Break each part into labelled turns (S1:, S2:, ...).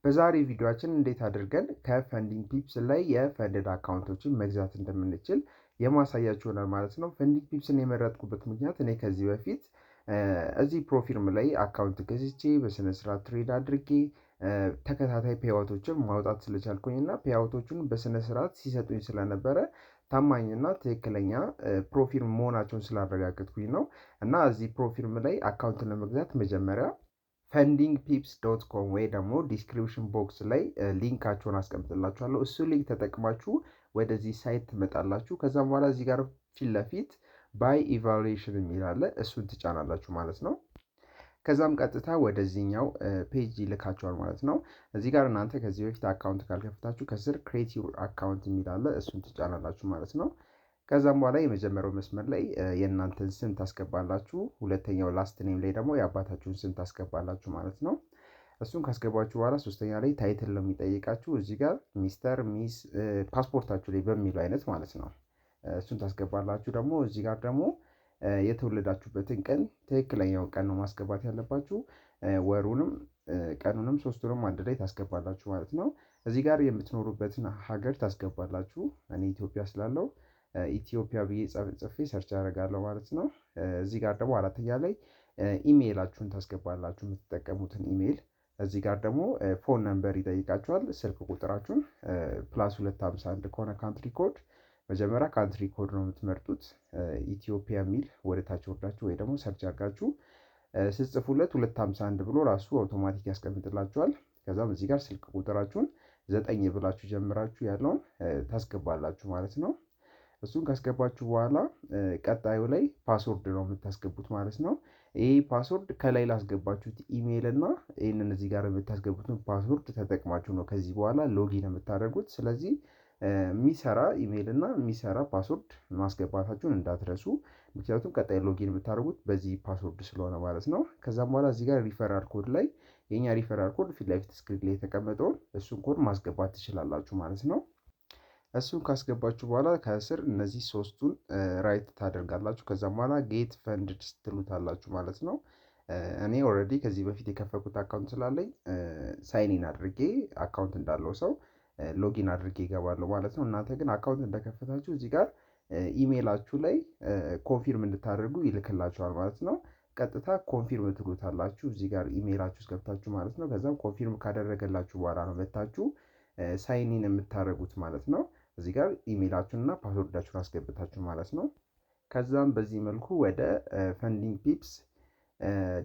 S1: በዛሬ ቪዲዮአችን እንዴት አድርገን ከፈንዲንግ ፒፕስ ላይ የፈንድድ አካውንቶችን መግዛት እንደምንችል የማሳያችሁ ይሆናል ማለት ነው። ፈንዲንግ ፒፕስን የመረጥኩበት ምክንያት እኔ ከዚህ በፊት እዚህ ፕሮፊርም ላይ አካውንት ገዝቼ በስነ ስርዓት ትሬድ አድርጌ ተከታታይ ፔይአውቶችን ማውጣት ስለቻልኩኝ እና ፔይአውቶቹን በስነ ስርዓት ሲሰጡኝ ስለነበረ ታማኝና ትክክለኛ ፕሮፊርም መሆናቸውን ስላረጋገጥኩኝ ነው። እና እዚህ ፕሮፊርም ላይ አካውንትን ለመግዛት መጀመሪያ fundingpips.com ወይ ደግሞ ዲስክሪፕሽን ቦክስ ላይ ሊንካቸውን አስቀምጥላችኋለሁ። እሱ ሊንክ ተጠቅማችሁ ወደዚህ ሳይት ትመጣላችሁ። ከዛም በኋላ እዚህ ጋር ፊት ለፊት ባይ ኢቫሉዌሽን የሚል አለ። እሱን ትጫናላችሁ ማለት ነው። ከዛም ቀጥታ ወደዚህኛው ፔጅ ይልካችኋል ማለት ነው። እዚህ ጋር እናንተ ከዚህ በፊት አካውንት ካልከፍታችሁ ከስር ክሬት ዩር አካውንት የሚል አለ። እሱን ትጫናላችሁ ማለት ነው። ከዛም በኋላ የመጀመሪያው መስመር ላይ የእናንተን ስም ታስገባላችሁ። ሁለተኛው ላስት ኔም ላይ ደግሞ የአባታችሁን ስም ታስገባላችሁ ማለት ነው። እሱን ካስገባችሁ በኋላ ሶስተኛ ላይ ታይትል ነው የሚጠይቃችሁ። እዚህ ጋር ሚስተር ሚስ ፓስፖርታችሁ ላይ በሚለው አይነት ማለት ነው። እሱን ታስገባላችሁ። ደግሞ እዚህ ጋር ደግሞ የተወለዳችሁበትን ቀን ትክክለኛውን ቀን ነው ማስገባት ያለባችሁ። ወሩንም ቀኑንም ሶስቱንም አንድ ላይ ታስገባላችሁ ማለት ነው። እዚህ ጋር የምትኖሩበትን ሀገር ታስገባላችሁ። እኔ ኢትዮጵያ ስላለው ኢትዮጵያ ብዬ ጽፌ ሰርች አደርጋለሁ ማለት ነው። እዚህ ጋር ደግሞ አራተኛ ላይ ኢሜይላችሁን ታስገባላችሁ፣ የምትጠቀሙትን ኢሜይል። እዚህ ጋር ደግሞ ፎን ነምበር ይጠይቃችኋል፣ ስልክ ቁጥራችሁን +251 ከሆነ ካንትሪ ኮድ መጀመሪያ ካንትሪ ኮድ ነው የምትመርጡት። ኢትዮጵያ የሚል ወደ ታች ወርዳችሁ ወይ ደግሞ ሰርች አድርጋችሁ ስትጽፉለት 251 ብሎ ራሱ አውቶማቲክ ያስቀምጥላችኋል። ከዛም እዚህ ጋር ስልክ ቁጥራችሁን 9 ብላችሁ ጀምራችሁ ያለውን ታስገባላችሁ ማለት ነው። እሱን ካስገባችሁ በኋላ ቀጣዩ ላይ ፓስወርድ ነው የምታስገቡት ማለት ነው። ይሄ ፓስወርድ ከላይ ላስገባችሁት ኢሜይል እና ይህንን እዚህ ጋር የምታስገቡትን ፓስወርድ ተጠቅማችሁ ነው ከዚህ በኋላ ሎጊን የምታደርጉት። ስለዚህ የሚሰራ ኢሜይል እና የሚሰራ ፓስወርድ ማስገባታችሁን እንዳትረሱ፣ ምክንያቱም ቀጣይ ሎጊን የምታደርጉት በዚህ ፓስወርድ ስለሆነ ማለት ነው። ከዛም በኋላ እዚህ ጋር ሪፈራል ኮድ ላይ የኛ ሪፈራል ኮድ ፊት ለፊት ስክሪን ላይ የተቀመጠውን እሱን ኮድ ማስገባት ትችላላችሁ ማለት ነው። እሱን ካስገባችሁ በኋላ ከስር እነዚህ ሶስቱን ራይት ታደርጋላችሁ። ከዛም በኋላ ጌት ፈንድድ ትሉታላችሁ ማለት ነው። እኔ ኦልሬዲ ከዚህ በፊት የከፈኩት አካውንት ስላለኝ ሳይኒን አድርጌ አካውንት እንዳለው ሰው ሎጊን አድርጌ ይገባለሁ ማለት ነው። እናንተ ግን አካውንት እንደከፈታችሁ እዚህ ጋር ኢሜይላችሁ ላይ ኮንፊርም እንድታደርጉ ይልክላችኋል ማለት ነው። ቀጥታ ኮንፊርም ትሉታላችሁ እዚህ ጋር ኢሜይላችሁ ውስጥ ገብታችሁ ማለት ነው። ከዛም ኮንፊርም ካደረገላችሁ በኋላ ነው መታችሁ ሳይኒን የምታደርጉት ማለት ነው። እዚህ ጋር ኢሜይላችሁን እና ፓስወርዳችሁን አስገብታችሁ ማለት ነው። ከዛም በዚህ መልኩ ወደ ፈንዲንግ ፒፕስ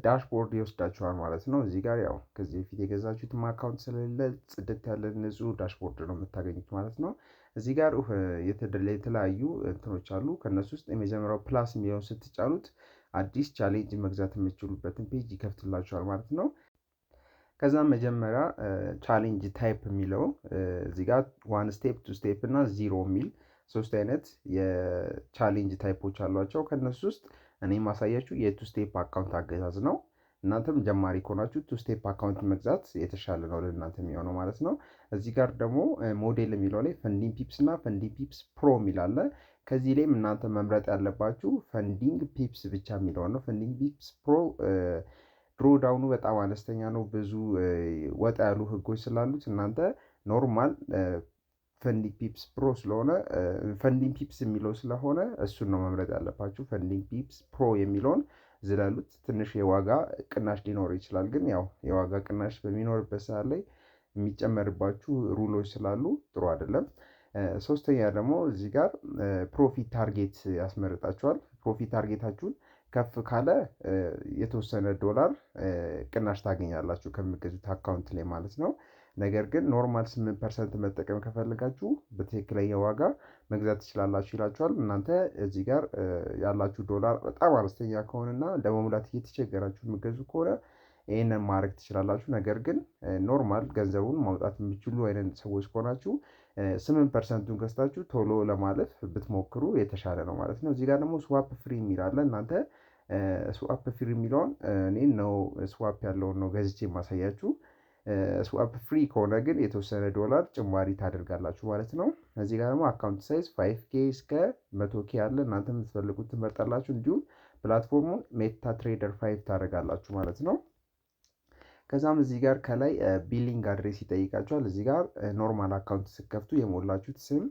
S1: ዳሽቦርድ ይወስዳችኋል ማለት ነው። እዚህ ጋር ያው ከዚህ በፊት የገዛችሁትም አካውንት ስለሌለ ጽድት ያለ ንጹህ ዳሽቦርድ ነው የምታገኙት ማለት ነው። እዚህ ጋር የተለያዩ እንትኖች አሉ። ከነሱ ውስጥ የመጀመሪያው ፕላስ የሚለውን ስትጫኑት አዲስ ቻሌንጅ መግዛት የምትችሉበትን ፔጅ ይከፍትላችኋል ማለት ነው። ከዛም መጀመሪያ ቻሌንጅ ታይፕ የሚለው እዚህ ጋር 1 ስቴፕ 2 ስቴፕ እና 0 የሚል ሶስት አይነት የቻሌንጅ ታይፖች አሏቸው። ከነሱ ውስጥ እኔ ማሳያችሁ የ2 ስቴፕ አካውንት አገዛዝ ነው። እናንተም ጀማሪ ከሆናችሁ 2 ስቴፕ አካውንት መግዛት የተሻለ ነው ለእናንተ የሚሆነው ማለት ነው። እዚህ ጋር ደግሞ ሞዴል የሚለው ላይ ፈንዲንግ ፒፕስ እና ፈንዲንግ ፒፕስ ፕሮ የሚል አለ። ከዚህ ላይም እናንተ መምረጥ ያለባችሁ ፈንዲንግ ፒፕስ ብቻ የሚለውን ነው። ፈንዲንግ ፒፕስ ፕሮ ድሮ ዳውኑ በጣም አነስተኛ ነው። ብዙ ወጣ ያሉ ህጎች ስላሉት እናንተ ኖርማል ፈንዲንግ ፒፕስ ፕሮ ስለሆነ ፈንዲንግ ፒፕስ የሚለው ስለሆነ እሱን ነው መምረጥ ያለባችሁ። ፈንዲንግ ፒፕስ ፕሮ የሚለውን ዝላሉት። ትንሽ የዋጋ ቅናሽ ሊኖር ይችላል፣ ግን ያው የዋጋ ቅናሽ በሚኖርበት ሰዓት ላይ የሚጨመርባችሁ ሩሎች ስላሉ ጥሩ አይደለም። ሶስተኛ ደግሞ እዚህ ጋር ፕሮፊት ታርጌት ያስመርጣችኋል። ፕሮፊት ታርጌታችሁን ከፍ ካለ የተወሰነ ዶላር ቅናሽ ታገኛላችሁ ከምገዙት አካውንት ላይ ማለት ነው። ነገር ግን ኖርማል 8% መጠቀም ከፈልጋችሁ በትክክለኛ ዋጋ መግዛት ትችላላችሁ ይላችኋል። እናንተ እዚህ ጋር ያላችሁ ዶላር በጣም አነስተኛ ከሆነና ለመሙላት እየተቸገራችሁ የምገዙ ከሆነ ይህንን ማድረግ ትችላላችሁ። ነገር ግን ኖርማል ገንዘቡን ማውጣት የሚችሉ አይነት ሰዎች ከሆናችሁ 8%ቱን ገዝታችሁ ቶሎ ለማለፍ ብትሞክሩ የተሻለ ነው ማለት ነው። እዚህ ጋር ደግሞ ስዋፕ ፍሪ የሚል አለ። እናንተ ስዋፕ ፍሪ የሚለውን እኔ ነው ስዋፕ ያለውን ነው ገዝቼ የማሳያችሁ። ስዋፕ ፍሪ ከሆነ ግን የተወሰነ ዶላር ጭማሪ ታደርጋላችሁ ማለት ነው። እዚህ ጋር ደግሞ አካውንት ሳይዝ 5K እስከ 100K አለ። እናንተ የምትፈልጉት ትመርጣላችሁ። እንዲሁም ፕላትፎርሙን ሜታ ትሬደር 5 ታደርጋላችሁ ማለት ነው። ከዛም እዚህ ጋር ከላይ ቢሊንግ አድሬስ ይጠይቃቸዋል። እዚህ ጋር ኖርማል አካውንት ስትከፍቱ የሞላችሁት ስም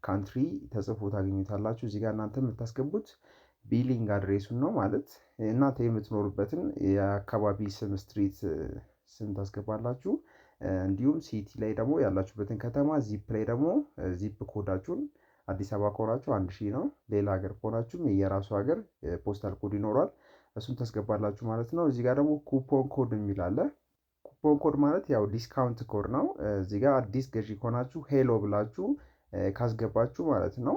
S1: ካንትሪ ተጽፎ ታገኙታላችሁ። እዚህ ጋር እናንተ የምታስገቡት ቢሊንግ አድሬሱን ነው ማለት እናንተ የምትኖሩበትን የአካባቢ ስም ስትሪት ስም ታስገባላችሁ። እንዲሁም ሲቲ ላይ ደግሞ ያላችሁበትን ከተማ፣ ዚፕ ላይ ደግሞ ዚፕ ኮዳችሁን አዲስ አበባ ከሆናችሁ 1000 ነው። ሌላ ሀገር ከሆናችሁም የራሱ ሀገር ፖስታል ኮድ ይኖራል። እሱን ታስገባላችሁ ማለት ነው። እዚህ ጋር ደግሞ ኩፖን ኮድ የሚል አለ። ኩፖን ኮድ ማለት ያው ዲስካውንት ኮድ ነው። እዚህ ጋር አዲስ ገዢ ከሆናችሁ ሄሎ ብላችሁ ካስገባችሁ ማለት ነው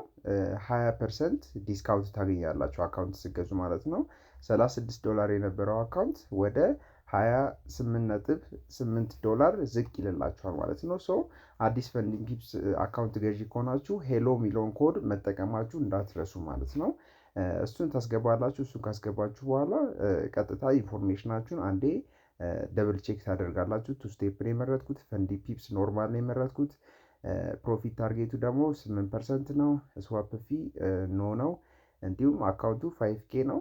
S1: 20% ዲስካውንት ታገኛላችሁ አካውንት ስገዙ ማለት ነው። $36 የነበረው አካውንት ወደ $28.8 ዝቅ ይልላችኋል ማለት ነው። ሶ አዲስ ፈንዲንግ ፒፕስ አካውንት ገዢ ከሆናችሁ ሄሎ ሚሊዮን ኮድ መጠቀማችሁ እንዳትረሱ ማለት ነው። እሱን ታስገባላችሁ። እሱን ካስገባችሁ በኋላ ቀጥታ ኢንፎርሜሽናችሁን አንዴ ደብል ቼክ ታደርጋላችሁ። ቱ ስቴፕ ነው የመረጥኩት። ፈንዲንግ ፒፕስ ኖርማል ነው የመረጥኩት። ፕሮፊት ታርጌቱ ደግሞ 8% ነው። ስዋፕ ፊ ኖ ነው። እንዲሁም አካውንቱ 5K ነው።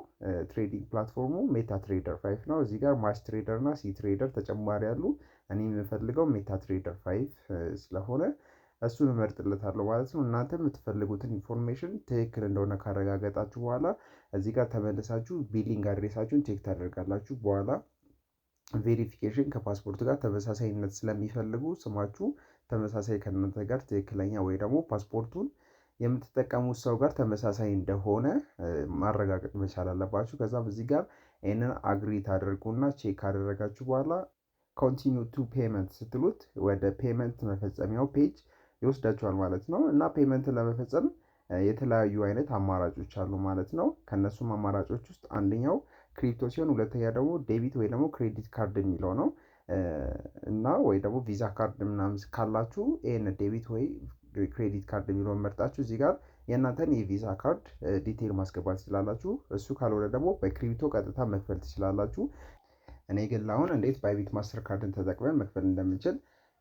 S1: ትሬዲንግ ፕላትፎርሙ ሜታ ትሬደር 5 ነው። እዚህ ጋር ማች ትሬደር እና ሲ ትሬደር ተጨማሪ ያሉ። እኔ የምፈልገው ሜታ ትሬደር 5 ስለሆነ እሱን እመርጥለታለሁ ማለት ነው። እናንተ የምትፈልጉትን ኢንፎርሜሽን ትክክል እንደሆነ ካረጋገጣችሁ በኋላ እዚህ ጋር ተመልሳችሁ ቢሊንግ አድሬሳችሁን ቼክ ታደርጋላችሁ። በኋላ ቬሪፊኬሽን ከፓስፖርት ጋር ተመሳሳይነት ስለሚፈልጉ ስማችሁ ተመሳሳይ ከእናንተ ጋር ትክክለኛ ወይ ደግሞ ፓስፖርቱን የምትጠቀሙት ሰው ጋር ተመሳሳይ እንደሆነ ማረጋገጥ መቻል አለባችሁ። ከዛም እዚህ ጋር ይህንን አግሪ ታደርጉና ቼክ ካደረጋችሁ በኋላ ኮንቲኒው ቱ ፔመንት ስትሉት ወደ ፔመንት መፈጸሚያው ፔጅ ይወስዳችኋል ማለት ነው። እና ፔመንት ለመፈጸም የተለያዩ አይነት አማራጮች አሉ ማለት ነው። ከነሱም አማራጮች ውስጥ አንደኛው ክሪፕቶ ሲሆን ሁለተኛ ደግሞ ዴቢት ወይ ደግሞ ክሬዲት ካርድ የሚለው ነው። እና ወይ ደግሞ ቪዛ ካርድ ምናምን ካላችሁ ይህን ዴቢት ወይ ክሬዲት ካርድ የሚለውን መርጣችሁ እዚህ ጋር የእናንተን የቪዛ ካርድ ዲቴይል ማስገባት ትችላላችሁ። እሱ ካልሆነ ደግሞ በክሪፕቶ ቀጥታ መክፈል ትችላላችሁ። እኔ ግን ለአሁን እንዴት ባይቢት ማስተር ካርድን ተጠቅመን መክፈል እንደምንችል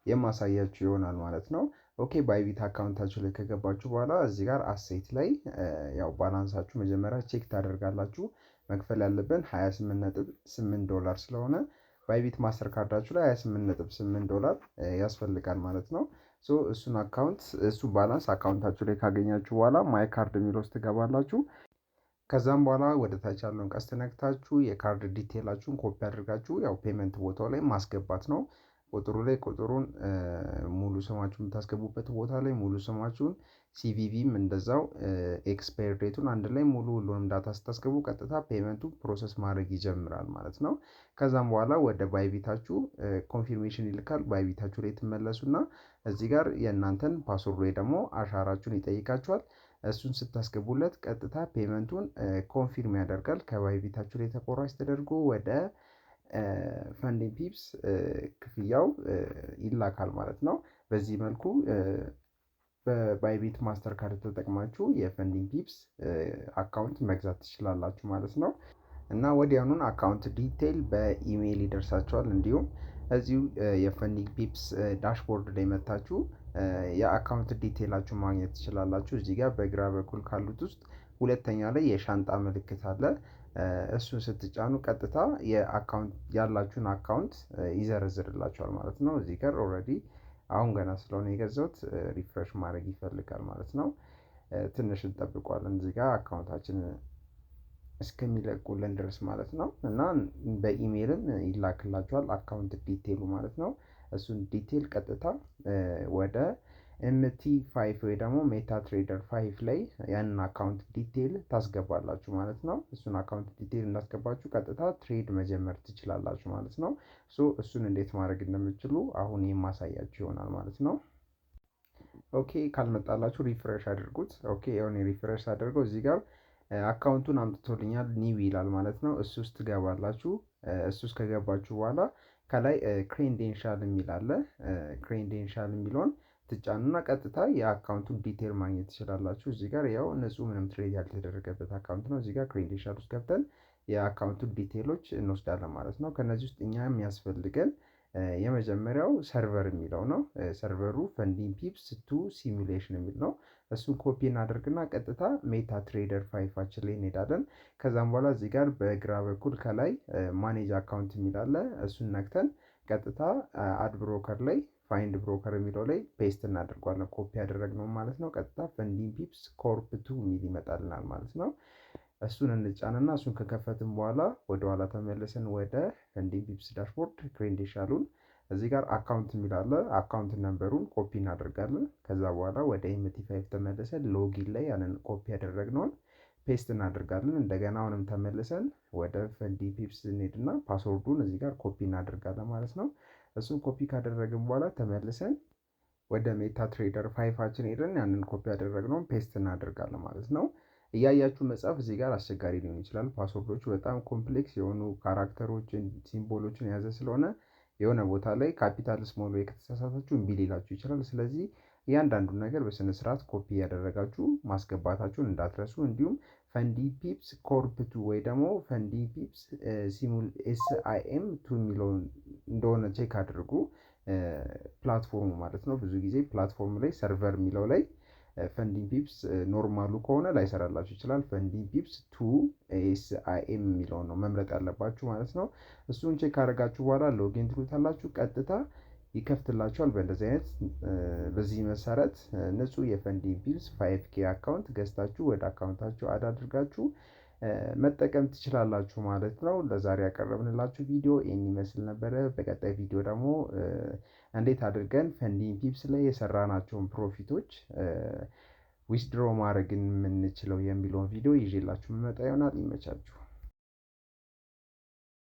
S1: የማሳያችሁ ይሆናል ማለት ነው። ኦኬ ባይቢት አካውንታችሁ ላይ ከገባችሁ በኋላ እዚህ ጋር አሴት ላይ ያው ባላንሳችሁ መጀመሪያ ቼክ ታደርጋላችሁ። መክፈል ያለብን $28.8 ስለሆነ ባይቢት ማስተር ካርዳችሁ ላይ $28.8 ያስፈልጋል ማለት ነው። ሶ እሱን ባላንስ አካውንታችሁ ላይ ካገኛችሁ በኋላ ማይ ካርድ የሚል ውስጥ ትገባላችሁ። ከዛም በኋላ ወደ ታች ያለውን ቀስት ነክታችሁ የካርድ ዲቴይላችሁን ኮፒ አድርጋችሁ ያው ፔመንት ቦታው ላይ ማስገባት ነው። ቁጥሩ ላይ ቁጥሩን ሙሉ ስማችሁን የምታስገቡበት ቦታ ላይ ሙሉ ስማችሁን፣ ሲቪቪም እንደዛው ኤክስፓየር ዴቱን አንድ ላይ ሙሉ ሁሉንም ዳታ ስታስገቡ ቀጥታ ፔመንቱ ፕሮሰስ ማድረግ ይጀምራል ማለት ነው። ከዛም በኋላ ወደ ባይቢታችሁ ኮንፊርሜሽን ይልካል። ባይቢታችሁ ላይ ትመለሱና እዚህ ጋር የእናንተን ፓስወርድ ወይ ደግሞ አሻራችሁን ይጠይቃችኋል። እሱን ስታስገቡለት ቀጥታ ፔመንቱን ኮንፊርም ያደርጋል። ከባይቢታችሁ ላይ ተቆራጭ ተደርጎ ወደ ፈንዲንግ ፒፕስ ክፍያው ይላካል ማለት ነው። በዚህ መልኩ በባይቢት ማስተር ካርድ ተጠቅማችሁ የፈንዲንግ ፒፕስ አካውንት መግዛት ትችላላችሁ ማለት ነው። እና ወዲያውኑን አካውንት ዲቴይል በኢሜይል ይደርሳችኋል። እንዲሁም እዚሁ የፈንዲንግ ፒፕስ ዳሽቦርድ ላይ መታችሁ የአካውንት ዲቴይላችሁ ማግኘት ትችላላችሁ። እዚህ ጋር በግራ በኩል ካሉት ውስጥ ሁለተኛ ላይ የሻንጣ ምልክት አለ። እሱን ስትጫኑ ቀጥታ ያላችሁን አካውንት ይዘረዝርላችኋል ማለት ነው። እዚህ ጋር ኦልሬዲ አሁን ገና ስለሆነ የገዛሁት ሪፍሬሽ ማድረግ ይፈልጋል ማለት ነው። ትንሽ እንጠብቋለን እዚህ ጋር አካውንታችን እስከሚለቁልን ድረስ ማለት ነው። እና በኢሜይልም ይላክላችኋል አካውንት ዲቴይሉ ማለት ነው። እሱን ዲቴይል ቀጥታ ወደ MT5 ወይ ደግሞ ሜታ ትሬደር 5 ላይ ያንን አካውንት ዲቴይል ታስገባላችሁ ማለት ነው። እሱን አካውንት ዲቴይል እንዳስገባችሁ ቀጥታ ትሬድ መጀመር ትችላላችሁ ማለት ነው። ሶ እሱን እንዴት ማድረግ እንደምትችሉ አሁን የማሳያችሁ ይሆናል ማለት ነው። ኦኬ ካልመጣላችሁ ሪፍሬሽ አድርጉት። ኦኬ የሆነ ሪፍሬሽ አድርገው እዚህ ጋር አካውንቱን አምጥቶልኛል ኒው ይላል ማለት ነው። እሱ ውስጥ ትገባላችሁ። እሱ ውስጥ ከገባችሁ በኋላ ከላይ ክሬዴንሻል የሚል አለ። ክሬዴንሻል የሚለውን ትጫኑና ቀጥታ የአካውንቱን ዲቴይል ማግኘት ትችላላችሁ። እዚህ ጋር ያው ንጹህ ምንም ትሬድ ያልተደረገበት አካውንት ነው። እዚህ ጋር ክሬዴንሻል ውስጥ ገብተን የአካውንቱን ዲቴይሎች እንወስዳለን ማለት ነው። ከነዚህ ውስጥ እኛ የሚያስፈልገን የመጀመሪያው ሰርቨር የሚለው ነው። ሰርቨሩ ፈንዲንግ ፒፕስ ቱ ሲሙሌሽን የሚል ነው። እሱን ኮፒ እናደርግና ቀጥታ ሜታ ትሬደር 5 ላይ እንሄዳለን። ከዛም በኋላ እዚህ ጋር በግራ በኩል ከላይ ማኔጅ አካውንት የሚል አለ። እሱን ነክተን ቀጥታ አድ ብሮከር ላይ ፋይንድ ብሮከር የሚለው ላይ ፔስት እናደርጓለን። ኮፒ ያደረግነው ማለት ነው። ቀጥታ ፈንዲንግ ፒፕስ ኮርፕ 2 የሚል ይመጣልናል ማለት ነው። እሱን እንጫንና እሱን ከከፈትን በኋላ ወደኋላ ተመልሰን ወደ ፈንዲንግ ፒፕስ ዳሽቦርድ ክሬዴንሻሉን እዚህ ጋር አካውንት የሚል አለ። አካውንት ነምበሩን ኮፒ እናደርጋለን። ከዛ በኋላ ወደ ኤምቲ5 ተመልሰን ሎጊን ላይ ያንን ኮፒ ያደረግነውን ፔስት እናደርጋለን። እንደገና አሁንም ተመልሰን ወደ ፈንዲንግ ፒፕስ እንሄድና ፓስወርዱን እዚህ ጋር ኮፒ እናደርጋለን ማለት ነው። እሱን ኮፒ ካደረግን በኋላ ተመልሰን ወደ ሜታ ትሬደር 5 ሄደን ያንን ኮፒ ያደረግነውን ፔስት እናደርጋለን ማለት ነው። እያያችሁ መጻፍ እዚህ ጋር አስቸጋሪ ሊሆን ይችላል። ፓስወርዶቹ በጣም ኮምፕሌክስ የሆኑ ካራክተሮችን ሲምቦሎችን የያዘ ስለሆነ የሆነ ቦታ ላይ ካፒታል ስሞል ወይ ከተሳሳታችሁ እምቢ ሊላችሁ ይችላል። ስለዚህ እያንዳንዱን ነገር በስነ ስርዓት ኮፒ ያደረጋችሁ ማስገባታችሁን እንዳትረሱ። እንዲሁም ፈንዲንግ ፒፕስ ኮርፕ 2 ወይ ደግሞ ፈንዲንግ ፒፕስ ሲሙል SIM 2 የሚለውን እንደሆነ ቼክ አድርጉ። ፕላትፎርሙ ማለት ነው። ብዙ ጊዜ ፕላትፎርም ላይ ሰርቨር የሚለው ላይ ፈንዲንግ ፒፕስ ኖርማሉ ከሆነ ላይሰራላችሁ ይችላል። ፈንዲንግ ፒፕስ 2 SIM የሚለውን ነው መምረጥ ያለባችሁ ማለት ነው። እሱን ቼክ ካደረጋችሁ በኋላ ሎጊን ትሉታላችሁ። ቀጥታ ይከፍትላችኋል። በእንደዚህ አይነት በዚህ መሰረት ንጹህ የፈንዲንግ ፒፕስ 5K አካውንት ገዝታችሁ ወደ አካውንታችሁ አድ አድርጋችሁ መጠቀም ትችላላችሁ ማለት ነው። ለዛሬ ያቀረብንላችሁ ቪዲዮ ይህን ይመስል ነበረ። በቀጣይ ቪዲዮ ደግሞ እንዴት አድርገን ፈንዲንግ ፒፕስ ላይ የሰራናቸውን ፕሮፊቶች ዊዝድሮ ማድረግ የምንችለው የሚለውን ቪዲዮ ይዤላችሁ መመጣ ይሆናል። ይመቻችሁ።